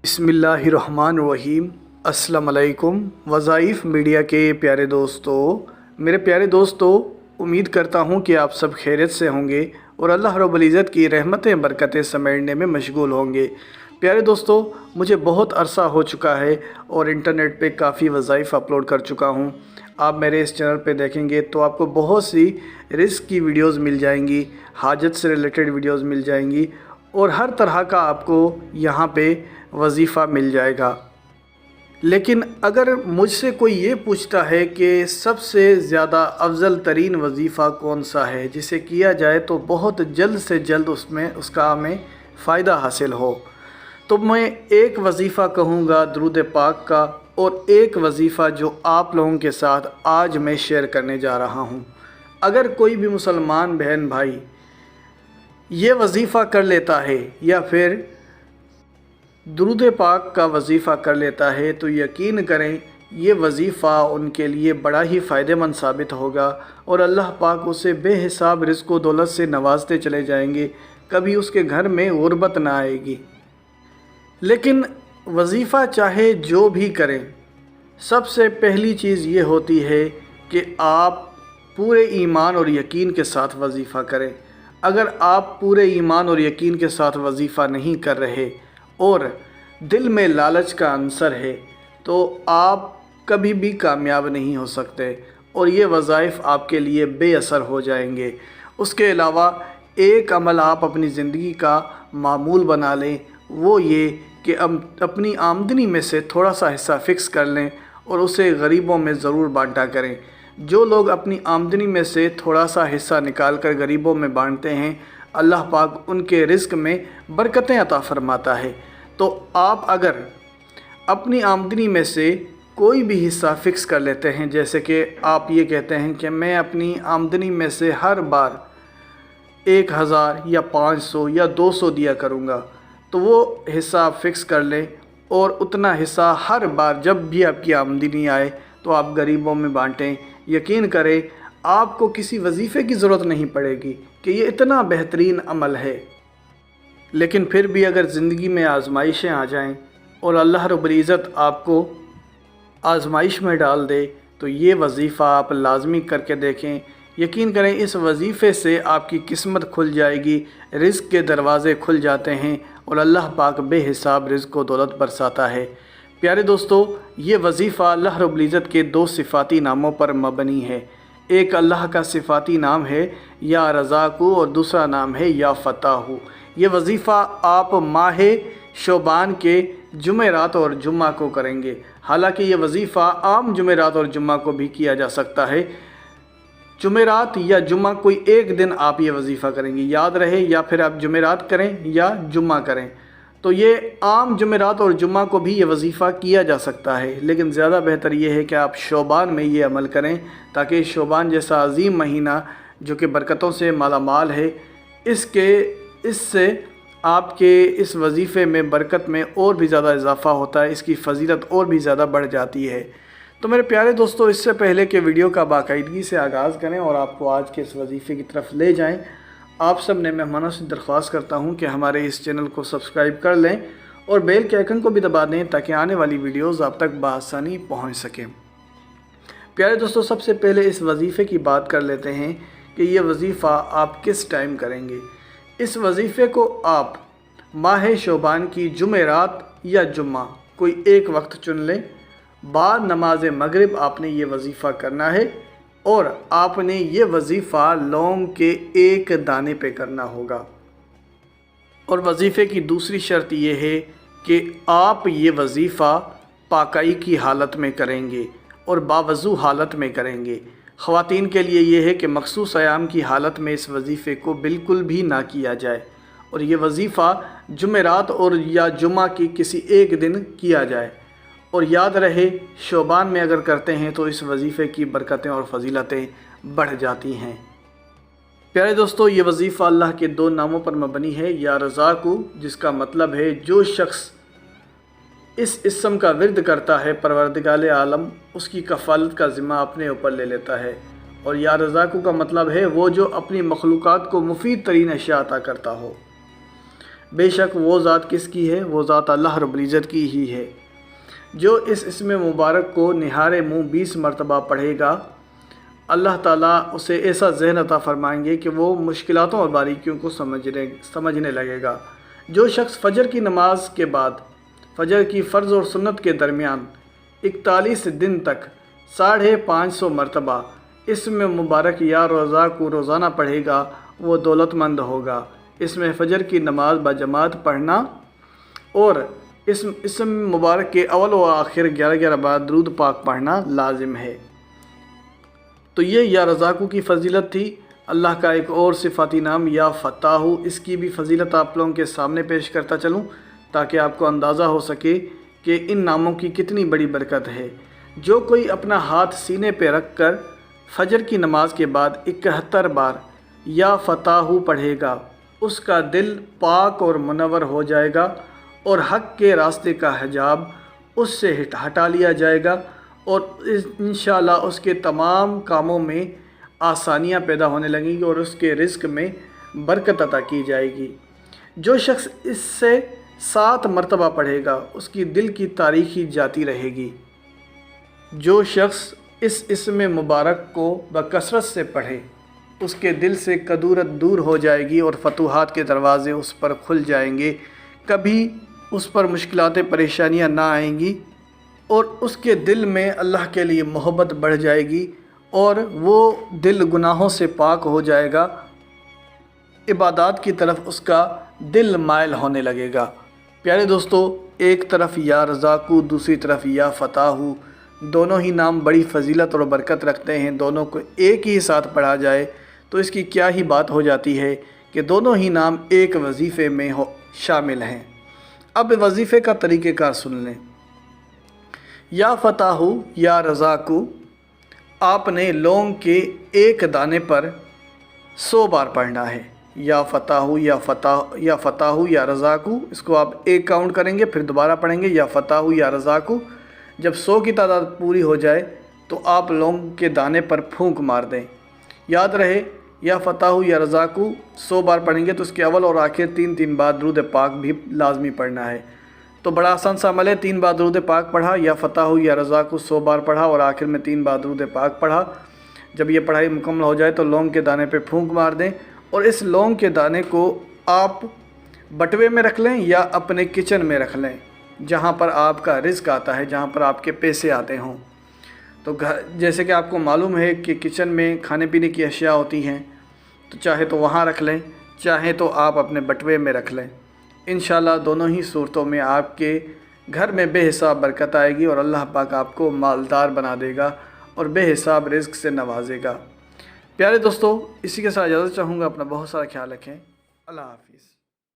बिस्मिल्लाहिर्रहमानिर्रहीम। अस्सलाम वालेकुम। वज़ाइफ मीडिया के प्यारे दोस्तों, मेरे प्यारे दोस्तों, उम्मीद करता हूँ कि आप सब खैरियत से होंगे और अल्लाह रब्बुल इज़्ज़त की रहमतें बरकतें समेटने में मशगूल होंगे। प्यारे दोस्तों, मुझे बहुत अरसा हो चुका है और इंटरनेट पे काफ़ी वज़ाइफ अपलोड कर चुका हूँ। आप मेरे इस चैनल पे देखेंगे तो आपको बहुत सी रिस्क की वीडियोज़ मिल जाएंगी, हाजत से रिलेटेड वीडियोज़ मिल जाएंगी और हर तरह का आपको यहाँ पे वजीफ़ा मिल जाएगा। लेकिन अगर मुझसे कोई ये पूछता है कि सबसे ज़्यादा अफजल तरीन वजीफ़ा कौन सा है जिसे किया जाए तो बहुत जल्द से जल्द उसका हमें फ़ायदा हासिल हो, तो मैं एक वजीफ़ा कहूँगा दुरूद पाक का, और एक वजीफ़ा जो आप लोगों के साथ आज मैं शेयर करने जा रहा हूँ। अगर कोई भी मुसलमान बहन भाई ये वजीफ़ा कर लेता है या फिर दुरूद पाक का वजीफ़ा कर लेता है तो यकीन करें ये वजीफ़ा उनके लिए बड़ा ही फ़ायदेमंद साबित होगा और अल्लाह पाक उसे बेहिसाब रिज़्क़ व दौलत से नवाजते चले जाएंगे। कभी उसके घर में गुर्बत ना आएगी। लेकिन वजीफ़ा चाहे जो भी करें, सबसे पहली चीज़ ये होती है कि आप पूरे ईमान और यकीन के साथ वजीफ़ा करें। अगर आप पूरे ईमान और यकीन के साथ वजीफ़ा नहीं कर रहे और दिल में लालच का अंसर है तो आप कभी भी कामयाब नहीं हो सकते और ये वज़ाइफ आपके लिए बेअसर हो जाएंगे। उसके अलावा एक अमल आप अपनी ज़िंदगी का मामूल बना लें, वो ये कि अपनी आमदनी में से थोड़ा सा हिस्सा फ़िक्स कर लें और उसे गरीबों में ज़रूर बांटा करें। जो लोग अपनी आमदनी में से थोड़ा सा हिस्सा निकाल कर गरीबों में बांटते हैं, अल्लाह पाक उनके रिज़्क़ में बरकतें अता फ़रमाता है। तो आप अगर अपनी आमदनी में से कोई भी हिस्सा फ़िक्स कर लेते हैं, जैसे कि आप ये कहते हैं कि मैं अपनी आमदनी में से हर बार 1000 या 500 या 200 दिया करूँगा, तो वो हिस्सा आप फ़िक्स कर लें और उतना हिस्सा हर बार जब भी आपकी आमदनी आए तो आप गरीबों में बांटें। यकीन करें आपको किसी वजीफ़े की ज़रूरत नहीं पड़ेगी कि ये इतना बेहतरीन अमल है। लेकिन फिर भी अगर ज़िंदगी में आज़माइशें आ जाएं और अल्लाह रब्बुल इज़्ज़त आपको आज़माइश में डाल दे तो ये वजीफ़ा आप लाज़मी करके देखें। यकीन करें इस वजीफ़े से आपकी किस्मत खुल जाएगी, रिज़्क़ के दरवाज़े खुल जाते हैं और अल्लाह पाक बेहिसाब रिज़्क़ व दौलत बरसाता है। प्यारे दोस्तों, ये वजीफ़ा अल्लाह रब्बुल इज़्ज़त के दो सिफ़ाती नामों पर मबनी है। एक अल्लाह का सिफ़ाती नाम है या रज़ाक़ु और दूसरा नाम है या फ़ताहु। ये वजीफ़ा आप माह शोबान के जुमेरात और जुम्मा को करेंगे। हालांकि ये वजीफ़ा आम जुमेरात और जुम्मा को भी किया जा सकता है। जुमेरात या जुम्मा कोई एक दिन आप ये वजीफ़ा करेंगे, याद रहे, या फिर आप जुमेरात करें या जुम्मा करें। तो ये आम जुमेरात और जुम्मा को भी ये वजीफ़ा किया जा सकता है, लेकिन ज़्यादा बेहतर ये है कि आप शोबान में ये अमल करें ताकि शोबान जैसा अजीम महीना जो कि बरकतों से मालामाल है, इससे आपके इस वजीफ़े में बरकत में और भी ज़्यादा इजाफ़ा होता है, इसकी फ़जीलत और भी ज़्यादा बढ़ जाती है। तो मेरे प्यारे दोस्तों, इससे पहले कि वीडियो का बाकायदगी से आगाज़ करें और आपको आज के इस वजीफ़े की तरफ ले जाएं, आप सब ने मेहमानों से दरख्वास्त करता हूं कि हमारे इस चैनल को सब्सक्राइब कर लें और बेल के आइकन को भी दबा दें ताकि आने वाली वीडियोज़ आप तक बआसानी पहुँच सकें। प्यारे दोस्तों, सबसे पहले इस वजीफ़े की बात कर लेते हैं कि ये वजीफ़ा आप किस टाइम करेंगे। इस वजीफ़े को आप माह शोबान की जुमेरात या जुम्मा कोई एक वक्त चुन लें। बाद नमाज मगरिब आपने ये वजीफ़ा करना है और आपने ये वजीफ़ा लौंग के एक दाने पे करना होगा। और वजीफ़े की दूसरी शर्त ये है कि आप ये वजीफ़ा पाकाई की हालत में करेंगे और बावज़ू हालत में करेंगे। ख़वातीन के लिए ये है कि मखसूस अयाम की हालत में इस वजीफ़े को बिल्कुल भी ना किया जाए और ये वजीफ़ा जुमेरात और या जुम्मा की किसी एक दिन किया जाए। और याद रहे, शोबान में अगर करते हैं तो इस वजीफ़े की बरकतें और फजीलतें बढ़ जाती हैं। प्यारे दोस्तों, ये वजीफ़ा अल्लाह के दो नामों पर मबनी है, या रज़ाक़ु जिसका मतलब है जो शख्स इस इस्म का विर्द करता है परवरदिगार आलम उसकी कफ़ालत का ज़िम्मा अपने ऊपर ले लेता है, और या रज़ाक़ु का मतलब है वो जो अपनी मखलूक़ात को मुफीद तरीन अशिया अता करता हो। بے شک وہ ذات کس کی ہے؟ وہ ذات اللہ رب العزت کی ہی ہے۔ جو اس اسم مبارک کو نہارے منہ 20 مرتبہ پڑھے گا، اللہ تعالیٰ اسے ایسا ذہن عطا فرمائیں گے کہ وہ مشکلاتوں اور باریکیوں کو سمجھنے لگے گا۔ جو شخص فجر کی نماز کے بعد فجر کی فرض اور سنت کے درمیان 41 دن تک 550 مرتبہ اسم مبارک یا رزاق کو روزانہ پڑھے گا، وہ دولت مند ہوگا۔ اس میں فجر کی نماز بجماعت پڑھنا اور اسم مبارک کے اول و آخر 11 بار درود پاک پڑھنا لازم ہے۔ تو یہ یا رزاقو کی فضیلت تھی۔ اللہ کا ایک اور صفاتی نام یا فتاحو، اس کی بھی فضیلت آپ لوگوں کے سامنے پیش کرتا چلوں تاکہ آپ کو اندازہ ہو سکے کہ ان ناموں کی کتنی بڑی برکت ہے۔ جو کوئی اپنا ہاتھ سینے پہ رکھ کر فجر کی نماز کے بعد 71 بار یا فتاحو پڑھے گا، اس کا دل پاک اور منور ہو جائے گا اور حق کے راستے کا حجاب اس سے ہٹا لیا جائے گا، اور انشاءاللہ اس کے تمام کاموں میں آسانیاں پیدا ہونے لگیں گی اور اس کے رزق میں برکت عطا کی جائے گی۔ جو شخص اس سے 7 مرتبہ پڑھے گا، اس کی دل کی تاریکی جاتی رہے گی۔ جو شخص اس اسم مبارک کو بکثرت سے پڑھے، اس کے دل سے کدورت دور ہو جائے گی اور فتوحات کے دروازے اس پر کھل جائیں گے، کبھی اس پر مشکلات پریشانیاں نہ آئیں گی، اور اس کے دل میں اللہ کے لیے محبت بڑھ جائے گی اور وہ دل گناہوں سے پاک ہو جائے گا، عبادات کی طرف اس کا دل مائل ہونے لگے گا۔ پیارے دوستو، ایک طرف یا رزاقو، دوسری طرف یا فتاحو، دونوں ہی نام بڑی فضیلت اور برکت رکھتے ہیں۔ دونوں کو ایک ہی ساتھ پڑھا جائے تو اس کی کیا ہی بات ہو جاتی ہے کہ دونوں ہی نام ایک وظیفے میں شامل ہیں۔ اب وظیفے کا طریقہ کار سن لیں۔ یا فتاحو یا رزاقو آپ نے لونگ کے ایک دانے پر 100 بار پڑھنا ہے۔ یا فتاحو یا رزاقو، اس کو آپ ایک کاؤنٹ کریں گے، پھر دوبارہ پڑھیں گے یا فتاحو یا رزاقو۔ جب 100 کی تعداد پوری ہو جائے تو آپ لونگ کے دانے پر پھونک مار دیں۔ یاد رہے، یا فتاحو یا رزاقو 100 بار پڑھیں گے تو اس کے اول اور آخر 3 بار درود پاک بھی لازمی پڑھنا ہے۔ تو بڑا آسان سا عمل ہے، 3 بار درود پاک پڑھا، یا فتاحو یا رزاقو 100 بار پڑھا اور آخر میں 3 بار درود پاک پڑھا۔ جب یہ پڑھائی مکمل ہو جائے تو لونگ کے دانے پہ پھونک مار دیں، اور اس لونگ کے دانے کو آپ بٹوے میں رکھ لیں یا اپنے کچن میں رکھ لیں، جہاں پر آپ کا رزق آتا ہے، جہاں پر آپ کے پیسے آتے ہوں۔ تو جیسے کہ آپ کو معلوم ہے کہ کچن میں کھانے پینے کی اشیاء ہوتی ہیں، تو چاہے تو وہاں رکھ لیں، چاہے تو آپ اپنے بٹوے میں رکھ لیں۔ انشاءاللہ دونوں ہی صورتوں میں آپ کے گھر میں بے حساب برکت آئے گی اور اللہ پاک آپ کو مالدار بنا دے گا اور بے حساب رزق سے نوازے گا۔ پیارے دوستو، اسی کے ساتھ اجازت چاہوں گا، اپنا بہت سارا خیال رکھیں۔ اللہ حافظ۔